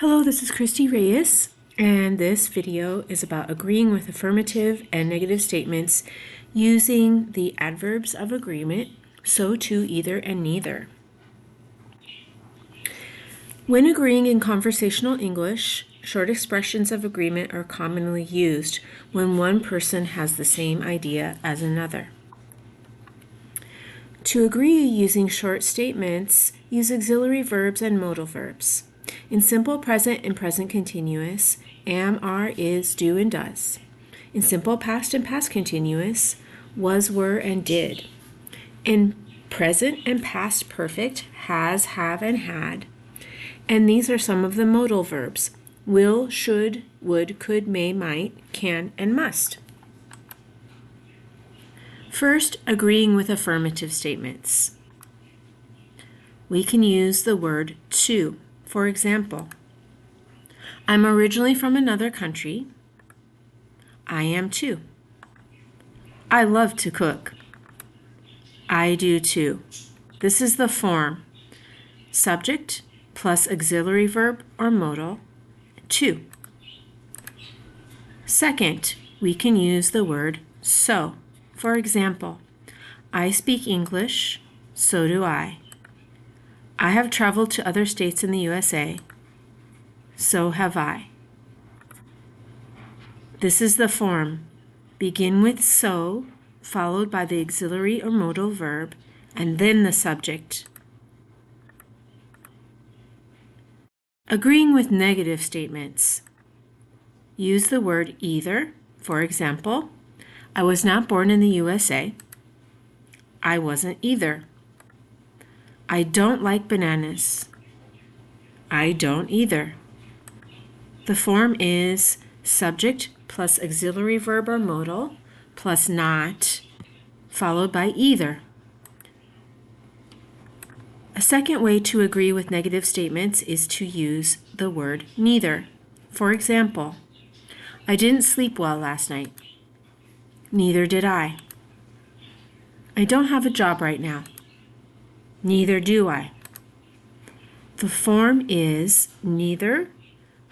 Hello, this is Christy Reyes, and this video is about agreeing with affirmative and negative statements using the adverbs of agreement, so, to, either, and neither. When agreeing in conversational English, short expressions of agreement are commonly used when one person has the same idea as another. To agree using short statements, use auxiliary verbs and modal verbs. In simple present and present continuous, am, are, is, do, and does. In simple past and past continuous, was, were, and did. In present and past perfect, has, have, and had. And these are some of the modal verbs: will, should, would, could, may, might, can, and must. First, agreeing with affirmative statements. We can use the word to. For example, I'm originally from another country. I am too. I love to cook. I do too. This is the form: subject plus auxiliary verb or modal, to. Second, we can use the word so. For example, I speak English, so do I. I have traveled to other states in the USA, so have I. This is the form: begin with so, followed by the auxiliary or modal verb, and then the subject. Agreeing with negative statements. Use the word either. For example, I was not born in the USA. I wasn't either. I don't like bananas. I don't either. The form is subject plus auxiliary verb or modal plus not, followed by either. A second way to agree with negative statements is to use the word neither. For example, I didn't sleep well last night. Neither did I. I don't have a job right now. Neither do I. The form is neither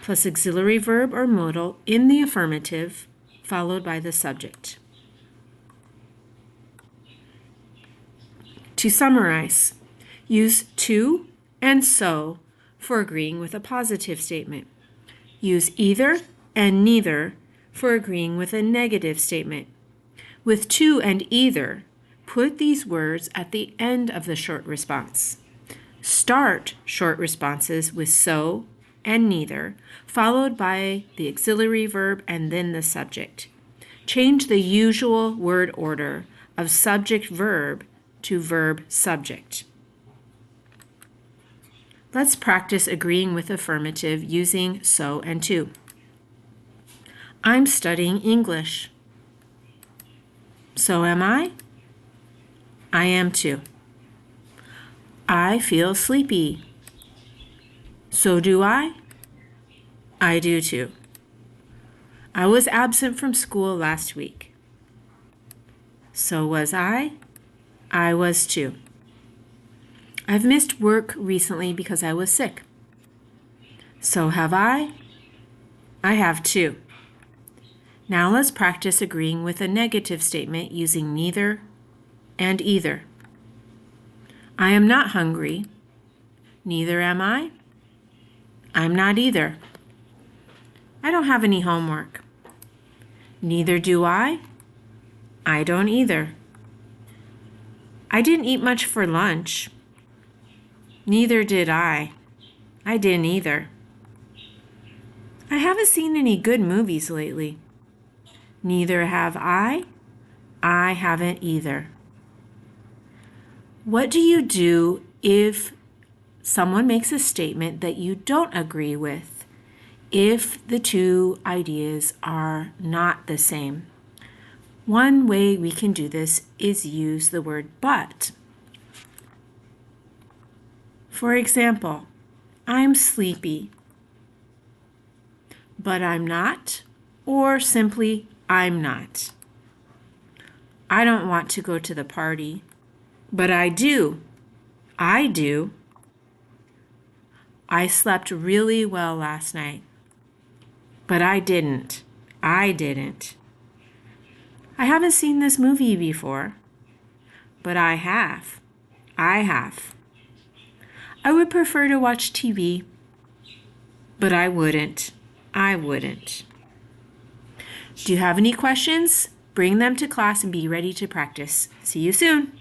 plus auxiliary verb or modal in the affirmative, followed by the subject. To summarize, use to and so for agreeing with a positive statement. Use either and neither for agreeing with a negative statement. With to and either, put these words at the end of the short response. Start short responses with so and neither, followed by the auxiliary verb and then the subject. Change the usual word order of subject-verb to verb-subject. Let's practice agreeing with affirmative using so and to. I'm studying English. So am I. I am too. I feel sleepy. So do I. I do too. I was absent from school last week. So was I. I was too. I've missed work recently because I was sick. So have I. I have too. Now let's practice agreeing with a negative statement using neither and either. I am not hungry. Neither am I. I'm not either. I don't have any homework. Neither do I. I don't either. I didn't eat much for lunch. Neither did I. I didn't either. I haven't seen any good movies lately. Neither have I. I haven't either. What do you do if someone makes a statement that you don't agree with, if the two ideas are not the same? One way we can do this is use the word but. For example, I'm sleepy, but I'm not, or simply I'm not. I don't want to go to the party, but I do. I do. I slept really well last night. But I didn't. I didn't. I haven't seen this movie before. But I have. I have. I would prefer to watch TV. But I wouldn't. I wouldn't. Do you have any questions? Bring them to class and be ready to practice. See you soon.